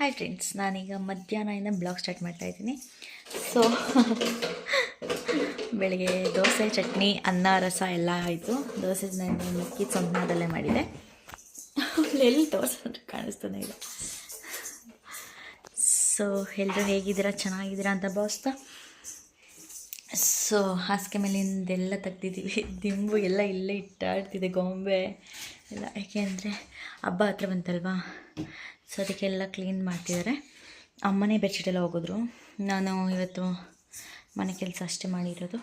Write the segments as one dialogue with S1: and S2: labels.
S1: Hi friends, ನಾನೀಗ ಮಧ್ಯಾಹ್ನದಿಂದ blog start ಮಾಡ್ತಾಯಿದ್ದೀನಿ. ಸೊ ಬೆಳಗ್ಗೆ ದೋಸೆ, ಚಟ್ನಿ, ಅನ್ನ, ರಸ ಎಲ್ಲ ಆಯಿತು. ದೋಸೆ ನಾನು ಮಿಕ್ಕಿ ಸೊನ್ನದಲ್ಲೇ ಮಾಡಿದೆ. ಎಲ್ಲಿ ದೋಸೆ ಅಂತ ಕಾಣಿಸ್ತಾನೆ ಇಲ್ಲ. ಸೊ ಎಲ್ಲರೂ ಹೇಗಿದ್ದೀರಾ, ಚೆನ್ನಾಗಿದ್ದೀರಾ ಅಂತ ಭಾವಿಸ್ತಾ. ಸೊ ಹಾಸಿಗೆ ಮೇಲಿಂದೆಲ್ಲ ತೆಗ್ದಿದ್ದೀವಿ. ದಿಂಬು ಎಲ್ಲ ಇಲ್ಲೇ ಇಟ್ಟಾಡ್ತಿದೆ, ಗೊಂಬೆ ಎಲ್ಲ. ಯಾಕೆಂದರೆ ಹಬ್ಬ ಹತ್ರ ಬಂತಲ್ವಾ, ಸೊ ಅದಕ್ಕೆಲ್ಲ ಕ್ಲೀನ್ ಮಾಡ್ತಿದ್ದಾರೆ. ಅಮ್ಮನೇ ಬೆಡ್ಶೀಟೆಲ್ಲ ಹೋಗಿದ್ರು. ನಾನು ಇವತ್ತು ಮನೆ ಕೆಲಸ ಅಷ್ಟೇ ಮಾಡಿರೋದು.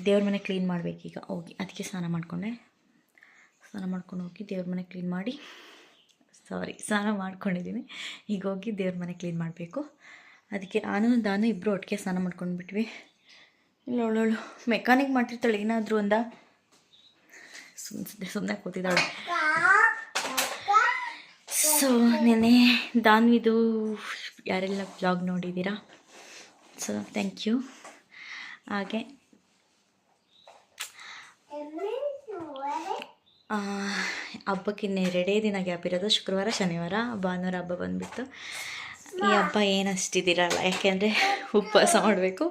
S1: ದೇವ್ರ ಮನೆ ಕ್ಲೀನ್ ಮಾಡಬೇಕೀಗ ಹೋಗಿ. ಅದಕ್ಕೆ ಸ್ನಾನ ಮಾಡಿಕೊಂಡು ಹೋಗಿ ದೇವ್ರ ಮನೆ ಕ್ಲೀನ್ ಮಾಡಿ, ಸ್ನಾನ ಮಾಡ್ಕೊಂಡಿದ್ದೀನಿ. ಈಗ ಹೋಗಿ ದೇವ್ರ ಮನೆ ಕ್ಲೀನ್ ಮಾಡಬೇಕು. ಅದಕ್ಕೆ ನಾನು ಇಬ್ಬರು ಒಟ್ಟಿಗೆ ಸ್ನಾನ ಮಾಡ್ಕೊಂಡ್ಬಿಟ್ವಿ. ಇಲ್ಲ ಅವಳು ಮೆಕ್ಯಾನಿಕ್ ಮಾಡ್ತಿರ್ತಾಳೆ, ಏನಾದರೂ ಸುಮ್ಮನೆ ಕೂತಿದ್ದಾಳೆ. ಸೊ ನೆನೆ ದಾನ್ವಿದು ಯಾರೆಲ್ಲ ಬ್ಲಾಗ್ ನೋಡಿದ್ದೀರಾ, ಸೊ ಥ್ಯಾಂಕ್ ಯು. ಹಾಗೆ ಹಬ್ಬಕ್ಕೆ ಇನ್ನು 2 ದಿನ ಗ್ಯಾಪ್ ಇರೋದು. ಶುಕ್ರವಾರ, ಶನಿವಾರ, ಭಾನುವಾರ ಹಬ್ಬ ಬಂದುಬಿಟ್ಟು. ಈ ಹಬ್ಬ ಏನಷ್ಟಿದ್ದೀರಲ್ಲ, ಯಾಕೆಂದರೆ ಉಪವಾಸ ಮಾಡಬೇಕು,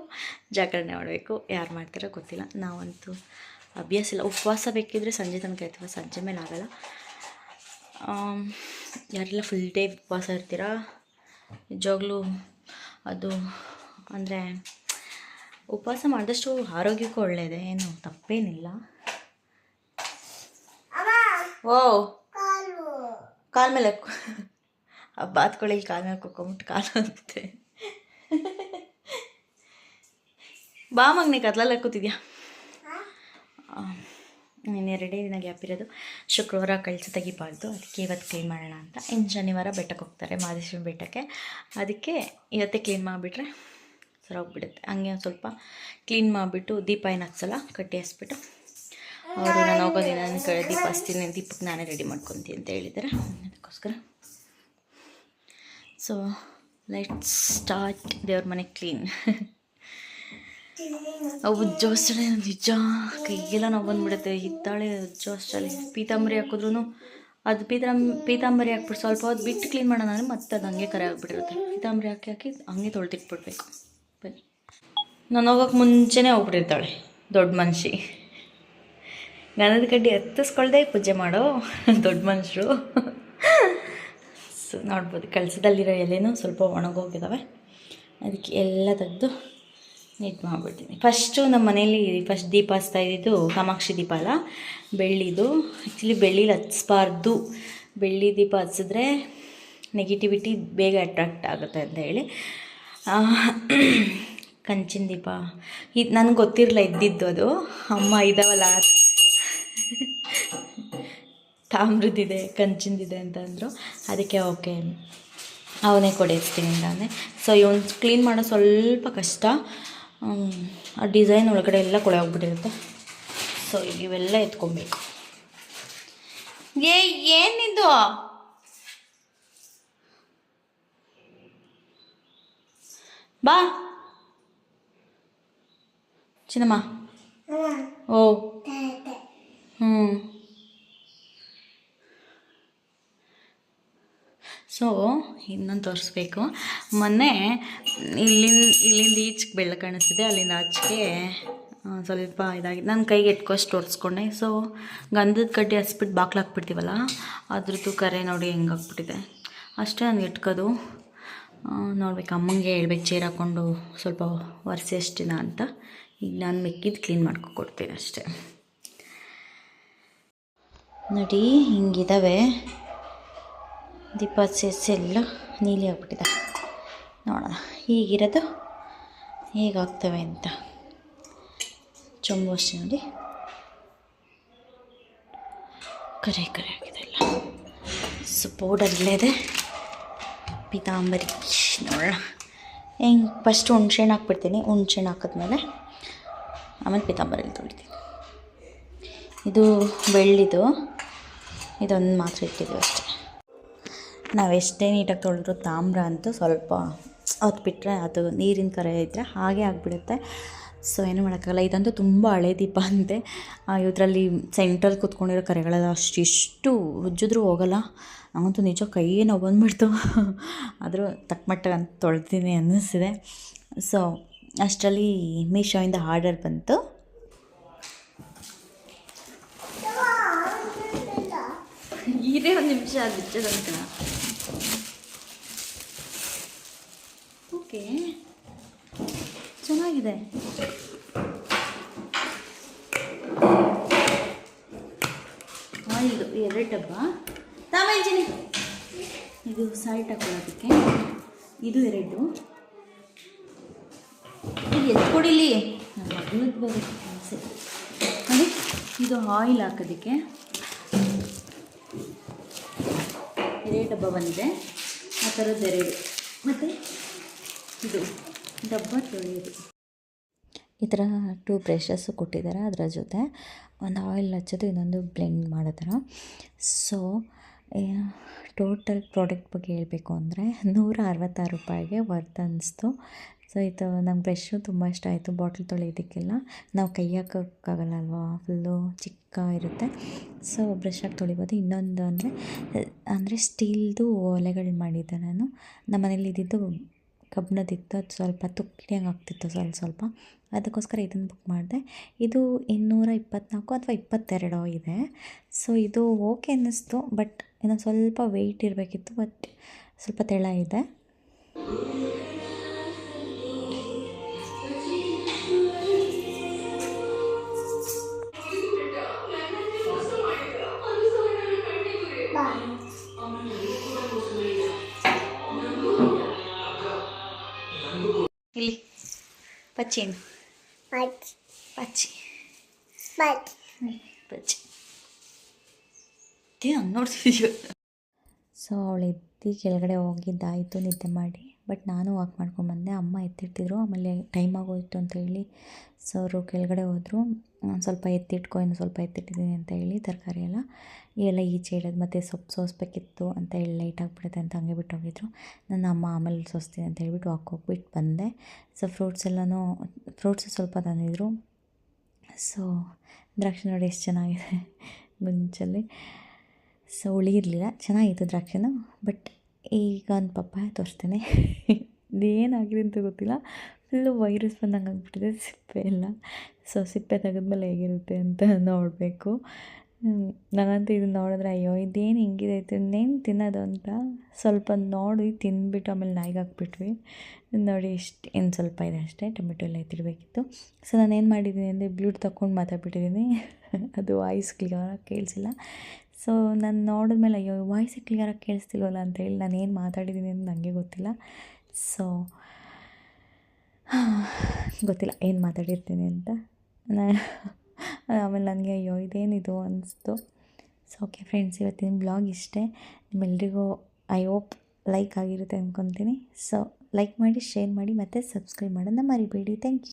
S1: ಜಾಗರಣೆ ಮಾಡಬೇಕು. ಯಾರು ಮಾಡ್ತಾರೋ ಗೊತ್ತಿಲ್ಲ. ನಾವಂತೂ ಅಭ್ಯಾಸ ಇಲ್ಲ. ಉಪವಾಸ ಬೇಕಿದ್ರೆ ಸಂಜೆ ತನಕ ಇರ್ತೀವಿ, ಸಂಜೆ ಮೇಲೆ ಆಗೋಲ್ಲ. ಯಾರೆಲ್ಲ ಫುಲ್ ಡೇ ಉಪವಾಸ ಇರ್ತೀರಾ, ನಿಜವಾಗ್ಲೂ ಅದು ಅಂದರೆ ಉಪವಾಸ ಮಾಡಿದಷ್ಟು ಆರೋಗ್ಯಕ್ಕೂ ಒಳ್ಳೆಯದೇ, ಏನು ತಪ್ಪೇನಿಲ್ಲ. ಓ ಕಾಲ ಮೇಲೆ ಬಾತ್ಕೊಳ್ಳಿ, ಕಾಲ ಮೇಲೆ ಕುತ್ಕೊಂಬಿಟ್ಟು ಕಾಲು ಅಂತೆ. ಬಾ ಮಗನೇ, ಕತ್ಲಲ್ಲ ಕೂತಿದ್ಯಾ. ಇನ್ನು 2 ದಿನ ಗ್ಯಾಪ್ ಇರೋದು. ಶುಕ್ರವಾರ ಕಳಸ ತೆಗಿಬಾರ್ದು, ಅದಕ್ಕೆ ಇವತ್ತು ಕ್ಲೀನ್ ಮಾಡೋಣ ಅಂತ. ಇನ್ನು ಶನಿವಾರ ಬೆಟ್ಟಕ್ಕೆ ಹೋಗ್ತಾರೆ, ಮಹದೇಶ್ವರ ಬೆಟ್ಟಕ್ಕೆ. ಅದಕ್ಕೆ ಇವತ್ತೇ ಕ್ಲೀನ್ ಮಾಡಿಬಿಟ್ರೆ ಸರಿ ಹೋಗ್ಬಿಡುತ್ತೆ. ಹಂಗೆ ಒಂದು ಸ್ವಲ್ಪ ಕ್ಲೀನ್ ಮಾಡಿಬಿಟ್ಟು ದೀಪ ಏನು ಹಚ್ಚಲ್ಲ, ಕಟ್ಟಿ ಹಚ್ಬಿಟ್ಟು ಅವರು ನಾನು ಹೋಗೋದಿನ ದೀಪ ಹಚ್ತೀನಿ, ದೀಪಕ್ಕೆ ನಾನೇ ರೆಡಿ ಮಾಡ್ಕೊತೀನಿ ಅಂತ ಹೇಳಿದ್ದಾರೆ. ಅದಕ್ಕೋಸ್ಕರ ಸೊ ಲೆಟ್ಸ್ ಸ್ಟಾರ್ಟ್ ದೇವ್ರ ಮನೆ ಕ್ಲೀನ್. ಉಜ್ಜೋ ಅಷ್ಟೇ ನಿಜ ಕೈಗೆಲ್ಲ ನಾವು ಬಂದುಬಿಡುತ್ತೆ. ಇದ್ದಾಳೆ ಉಜ್ಜೋ ಅಷ್ಟರಲ್ಲಿ ಪೀತಾಂಬರಿ ಹಾಕಿದ್ರೂ ಅದು ಪೀತಾಂಬರಿ ಹಾಕ್ಬಿಟ್ಟು ಸ್ವಲ್ಪ ಹೊತ್ತು ಬಿಟ್ಟು ಕ್ಲೀನ್ ಮಾಡೋಣ ಅಂದರೆ ಮತ್ತೆ ಅದು ಹಂಗೆ ಕರೆ ಆಗಿಬಿಟ್ಟಿರುತ್ತೆ. ಪೀತಾಂಬರಿ ಹಾಕಿ ಹಂಗೆ ತೊಳ್ದಿಟ್ಬಿಡ್ಬೇಕು. ಬನ್ನಿ, ನಾನು ಹೋಗೋಕ್ಕೆ ಮುಂಚೆನೇ ಹೋಗ್ಬಿಟ್ಟಿರ್ತಾಳೆ ದೊಡ್ಡ ಮನುಷ್ಯ. ಗಂಧದ ಕಡ್ಡಿ ಹತ್ತಿಸ್ಕೊಳ್ದೆ ಪೂಜೆ ಮಾಡೋ ದೊಡ್ಡ ಮನುಷ್ಯರು. ಸೊ ನೋಡ್ಬೋದು, ಕಳಸದಲ್ಲಿರೋ ಎಲೆನೂ ಸ್ವಲ್ಪ ಒಣಗೋಗಿದ್ದಾವೆ. ಅದಕ್ಕೆ ಎಲ್ಲ ತೆಗೆದು ನೀಟ್ ಮಾಡಿಬಿಡ್ತೀನಿ. ಫಸ್ಟು ನಮ್ಮ ಮನೇಲಿ ದೀಪ ಹಚ್ತಾ ಇದ್ದಿದ್ದು ಕಾಮಾಕ್ಷಿ ದೀಪ ಅಲ್ಲ, ಬೆಳ್ಳಿದು. ಆ್ಯಕ್ಚುಲಿ ಬೆಳ್ಳೀಲಿ ಹಚ್ಬಾರ್ದು, ಬೆಳ್ಳಿ ದೀಪ ಹಚ್ಚಿದ್ರೆ ನೆಗೆಟಿವಿಟಿ ಬೇಗ ಅಟ್ರಾಕ್ಟ್ ಆಗುತ್ತೆ ಅಂತ ಹೇಳಿ ಕಂಚಿನ ದೀಪ ಇದು ನನಗೆ ಗೊತ್ತಿರಲಿಲ್ಲ ಇದ್ದಿದ್ದು. ಅದು ಅಮ್ಮ ಇದಾವಲ್ಲ ತಾಮ್ರದ್ದಿದೆ, ಕಂಚಿಂದಿದೆ ಅಂತ ಅಂದರು. ಅದಕ್ಕೆ ಓಕೆ ಅವನೇ ಕೊಡಿಸ್ತೀನಿ ಅಂತಾನೆ. ಸೊ ಇವನು ಕ್ಲೀನ್ ಮಾಡೋ ಸ್ವಲ್ಪ ಕಷ್ಟ, ಆ ಡಿಸೈನ್ ಒಳಗಡೆ ಎಲ್ಲ ಕೊಳೆ ಹೋಗ್ಬಿಟ್ಟಿರುತ್ತೆ. ಸೊ ಇವೆಲ್ಲ ಎತ್ಕೊಬೇಕು. ಏನಿದು ಬಾ ಚಿನ್ನಮ್ಮ. ಓ ಸೊ ಇನ್ನೊಂದು ತೋರಿಸ್ಬೇಕು. ಮೊನ್ನೆ ಇಲ್ಲಿಂದ ಈಚೆಗೆ ಬೆಳ್ಳ ಕಾಣಿಸ್ತಿದೆ, ಅಲ್ಲಿಂದ ಆಚೆಗೆ ಸ್ವಲ್ಪ ಇದಾಗಿ ನನ್ನ ಕೈಗೆ ಎಟ್ಕೋಷ್ಟು ಒರೆಸ್ಕೊಂಡೆ. ಸೊ ಗಂಧದ ಕಡ್ಡಿ ಹಚ್ಬಿಟ್ಟು ಬಾಕ್ಲು ಹಾಕ್ಬಿಡ್ತೀವಲ್ಲ, ಅದ್ರದ್ದು ಕರೆ ನೋಡಿ ಹೆಂಗಾಗ್ಬಿಟ್ಟಿದೆ. ಅಷ್ಟೇ ನನಗೆ ಎಟ್ಕೋದು. ನೋಡ್ಬೇಕು, ಅಮ್ಮಂಗೆ ಹೇಳ್ಬೇಕು ಚೇರ್ ಹಾಕ್ಕೊಂಡು ಸ್ವಲ್ಪ ಒರೆಸಿ ಅಷ್ಟಿನ ಅಂತ. ಈಗ ನಾನು ಮಿಕ್ಕಿದ್ದು ಕ್ಲೀನ್ ಮಾಡ್ಕೊಡ್ತೀನಿ ಅಷ್ಟೇ. ನೋಡಿ ಹಿಂಗಿದ್ದಾವೆ ದೀಪ ಎಲ್ಲ ನೀಲಿ ಆಗಿಬಿಟ್ಟಿದೆ. ನೋಡೋಣ ಹೀಗಿರೋದು ಹೇಗಾಗ್ತವೆ ಅಂತ. ಚೊಂಬು ಅಷ್ಟೇ ನೋಡಿ ಕರೆ ಆಗಿದೆ ಎಲ್ಲ. ಸೊ ಪೌಡರ್ಲೇ ಇದೆ. ಪೀತಾಂಬರಿ ನೋಡೋಣ ಹೆಂಗೆ. ಫಸ್ಟ್ ಹುಣ್ಸೆಹಣ್ಣು ಹಾಕ್ಬಿಡ್ತೀನಿ, ಹುಣ್ಸೆಹಣ್ಣು ಹಾಕಿದ್ಮೇಲೆ ಆಮೇಲೆ ಪೀತಾಂಬರಿ ತೊಳಿತೀನಿ. ಇದು ಬೆಳ್ಳಿದು, ಇದೊಂದು ಮಾತ್ರ ಇಟ್ಟಿದ್ದೀವಿ ಅಷ್ಟೇ. ನಾವು ಎಷ್ಟೇ ನೀಟಾಗಿ ತೊಳೆದ್ರೂ ತಾಮ್ರ ಅಂತೂ ಸ್ವಲ್ಪ ಹೊತ್ತು ಬಿಟ್ಟರೆ ಅದು ನೀರಿನ ಕರೆ ಇದ್ದರೆ ಹಾಗೆ ಆಗಿಬಿಡುತ್ತೆ. ಸೊ ಏನೂ ಮಾಡೋಕ್ಕಾಗಲ್ಲ. ಇದಂತೂ ತುಂಬ ಹಳೆ ದೀಪ ಅಂತೆ. ಇದರಲ್ಲಿ ಸೆಂಟ್ರಲ್ಲಿ ಕೂತ್ಕೊಂಡಿರೋ ಕರೆಗಳೆಲ್ಲ ಅಷ್ಟಿಷ್ಟು ಉಜ್ಜಿದ್ರೂ ಹೋಗಲ್ಲ. ನಂಗಂತೂ ನಿಜ ಕೈ ನೋವು ಬಂದುಬಿಡ್ತು. ಆದರೂ ತಕ್ಕ ಮಟ್ಟಿಗೆ ಅಂತ ತೊಳ್ತೀನಿ ಅನ್ನಿಸ್ತಿದೆ. ಸೊ ಅಷ್ಟರಲ್ಲಿ ಮೀಶೋಯಿಂದ ಆರ್ಡರ್ ಬಂತು. ಇರೇ ಒಂದು ನಿಮಿಷ ಅದು ಬಿಚ್ಚದಂತ. ಓಕೆ, ಚೆನ್ನಾಗಿದೆ. ಆಯಿಲ್ದು 2 ಡಬ್ಬ ತಾವೇಜಿನಿ. ಇದು ಸಾಲ್ಟ್ ಹಾಕೊಳ್ಳೋದಕ್ಕೆ, ಇದು 2. ಇದು ಎತ್ಕೊಡಿಲಿ, ನಮ್ಮ ಮಗಳದ್ದು ಬರುತ್ತೆ ಅನಿಸೆ. ನೋಡಿ, ಇದು ಆಯಿಲ್ ಹಾಕೋದಕ್ಕೆ 2 ಡಬ್ಬ ಬಂದಿದೆ. ಆ ಥರದ್ದು 2. ಮತ್ತು ಇದು ಡಬ್ಬ ತೊಳೆಯೋದು. ಈ ಥರ 2 ಬ್ರಷಸ್ಸು ಕೊಟ್ಟಿದ್ದಾರೆ. ಅದರ ಜೊತೆ ಒಂದು ಆಯಿಲ್ ಹಚ್ಚೋದು, ಇನ್ನೊಂದು ಬ್ಲೆಂಡ್ ಮಾಡೋ ಥರ. ಸೊ ಟೋಟಲ್ ಪ್ರಾಡಕ್ಟ್ ಬಗ್ಗೆ ಹೇಳಬೇಕು ಅಂದರೆ 166 ರೂಪಾಯಿಗೆ ವರ್ತ್ ಅನ್ನಿಸ್ತು. ಸೊ ಇದು ನಂಗೆ ಬ್ರಷ್ಷು ತುಂಬ ಇಷ್ಟ ಆಯಿತು. ಬಾಟ್ಲ್ ತೊಳೆಯೋದಕ್ಕೆಲ್ಲ ನಾವು ಕೈ ಹಾಕೋಕ್ಕಾಗಲ್ಲ ಅಲ್ವಾ, ಫುಲ್ಲು ಚಿಕ್ಕ ಇರುತ್ತೆ. ಸೊ ಬ್ರಷ್ ಹಾಕಿ ತೊಳಿಬೋದು. ಇನ್ನೊಂದು ಅಂದರೆ ಸ್ಟೀಲ್ದು ಒಲೆಗಳು ಮಾಡಿದ್ದೆ ನಾನು. ನಮ್ಮ ಮನೇಲಿ ಇದ್ದಿದ್ದು ಕಬ್ಬಿಣದಿತ್ತು. ಅದು ಸ್ವಲ್ಪ ತುಕ್ಕಿಡಿಯಂಗೆ ಆಗ್ತಿತ್ತು ಸ್ವಲ್ಪ. ಅದಕ್ಕೋಸ್ಕರ ಇದನ್ನು ಬುಕ್ ಮಾಡಿದೆ. ಇದು 224 ಅಥವಾ 22 ಇದೆ. ಸೊ ಇದು ಓಕೆ ಅನ್ನಿಸ್ತು, ಬಟ್ ಇನ್ನೊಂದು ಸ್ವಲ್ಪ ವೆಯ್ಟ್ ಇರಬೇಕಿತ್ತು. ಬಟ್ ಸ್ವಲ್ಪ ತೆಳ ಇದೆ. ಇಲ್ಲಿ ಪಚ್ಚೇನು ಪಚ್ಚಿ ಪಚ್ಚಿ ಹಂಗೆ ನೋಡ್ತಿದ್ಯೋ. ಸೊ ಅವಳು ಎದ್ದು ಕೆಳಗಡೆ ಹೋಗಿದ್ದಾಯಿತು ನಿದ್ದೆ ಮಾಡಿ. ಬಟ್ ನಾನು ವಾಕ್ ಮಾಡ್ಕೊಂಬಂದೆ. ಅಮ್ಮ ಎತ್ತಿಡ್ತಿದ್ರು. ಆಮೇಲೆ ಟೈಮ್ ಆಗೋಯಿತು ಅಂತ ಹೇಳಿ ಸೊ ಅವರು ಕೆಳಗಡೆ ಹೋದರು. ಸ್ವಲ್ಪ ಎತ್ತಿಟ್ಕೊ, ಇನ್ನು ಸ್ವಲ್ಪ ಎತ್ತಿಟ್ಟಿದ್ದೀನಿ ಅಂತ ಹೇಳಿ ತರಕಾರಿ ಎಲ್ಲ ಈಚೆ ಇಡೋದು, ಮತ್ತು ಸೊಪ್ಪು ಸೋಸಬೇಕಿತ್ತು ಅಂತ ಹೇಳಿ ಲೇಟ್ ಆಗಿಬಿಡುತ್ತೆ ಅಂತ ಹಂಗೆ ಬಿಟ್ಟೋಗಿದ್ರು. ನನ್ನ ಅಮ್ಮ ಆಮೇಲೆ ಸೋಸ್ತೀನಿ ಅಂತ ಹೇಳ್ಬಿಟ್ಟು ವಾಕ್ ಹೋಗ್ಬಿಟ್ಟು ಬಂದೆ. ಸೊ ಫ್ರೂಟ್ಸು ಸ್ವಲ್ಪ ತಂದಿದ್ರು. ಸೊ ದ್ರಾಕ್ಷಿ ನೋಡಿ ಎಷ್ಟು ಚೆನ್ನಾಗಿದೆ ಗುಂಚಲ್ಲಿ. ಸೊ ಹುಳಿ ಇರಲಿಲ್ಲ, ಚೆನ್ನಾಗಿತ್ತು ದ್ರಾಕ್ಷಿನೂ. ಬಟ್ ಈಗ ಒಂದು ಪಪ್ಪಾಯ ತೋರಿಸ್ತೀನಿ. ಇದೇನಾಗಿದೆ ಅಂತ ಗೊತ್ತಿಲ್ಲ, ಫುಲ್ಲು ವೈರಸ್ ಬಂದಂಗೆ ಆಗಿಬಿಟ್ಟಿದೆ ಸಿಪ್ಪೆ ಎಲ್ಲ. ಸೊ ಸಿಪ್ಪೆ ತೆಗೆದ್ಮೇಲೆ ಹೇಗಿರುತ್ತೆ ಅಂತ ನೋಡಬೇಕು. ನಾನಂತೂ ಇದನ್ನು ನೋಡಿದ್ರೆ ಅಯ್ಯೋ ಇದೇನು ಹಿಂಗಿದೆ, ಇನ್ನೇನು ತಿನ್ನೋದು ಅಂತ ಸ್ವಲ್ಪ ನೋಡಿ ತಿಂದುಬಿಟ್ಟು ಆಮೇಲೆ ನಾಯಿಗೆ ಹಾಕ್ಬಿಟ್ವಿ. ನೋಡಿ ಇನ್ನು ಸ್ವಲ್ಪ ಇದೆ ಅಷ್ಟೇ. ಟೊಮೆಟೊ ಎಲ್ಲ ಎತ್ತಿಡಬೇಕಿತ್ತು. ಸೊ ನಾನೇನು ಮಾಡಿದ್ದೀನಿ ಅಂದರೆ ಬ್ಲೂಟೂತ್ ತಗೊಂಡು ಮಾತಾಡ್ಬಿಟ್ಟಿದ್ದೀನಿ. ಅದು ವಾಯ್ಸ್ ಕ್ಲಿಯರಾಗಿ ಕೇಳಿಸಿಲ್ಲ. ಸೊ ನಾನು ನೋಡಿದ್ಮೇಲೆ ಅಯ್ಯೋ ವಾಯ್ಸ್ ಕ್ಲಿಯರಾಗಿ ಕೇಳಿಸ್ತಿಲ್ವಲ್ಲ ಅಂತೇಳಿ ನಾನು ಏನು ಮಾತಾಡಿದ್ದೀನಿ ಅಂತ ನನಗೆ ಗೊತ್ತಿಲ್ಲ. ಸೊ ಗೊತ್ತಿಲ್ಲ ಏನು ಮಾತಾಡಿರ್ತೀನಿ ಅಂತ. ಆಮೇಲೆ ನನಗೆ ಅಯ್ಯೋ ಇದೇನಿದು ಅನಿಸ್ತು. ಸೊ ಓಕೆ ಫ್ರೆಂಡ್ಸ್, ಇವತ್ತಿನ ಬ್ಲಾಗ್ ಇಷ್ಟೇ. ನಿಮ್ಮೆಲ್ರಿಗೂ ಐ ಹೋಪ್ ಲೈಕ್ ಆಗಿರುತ್ತೆ ಅಂದ್ಕೊತೀನಿ. ಸೊ ಲೈಕ್ ಮಾಡಿ, ಶೇರ್ ಮಾಡಿ, ಮತ್ತು ಸಬ್ಸ್ಕ್ರೈಬ್ ಮಾಡೋದನ್ನ ಮರಿಬೇಡಿ. Thank you.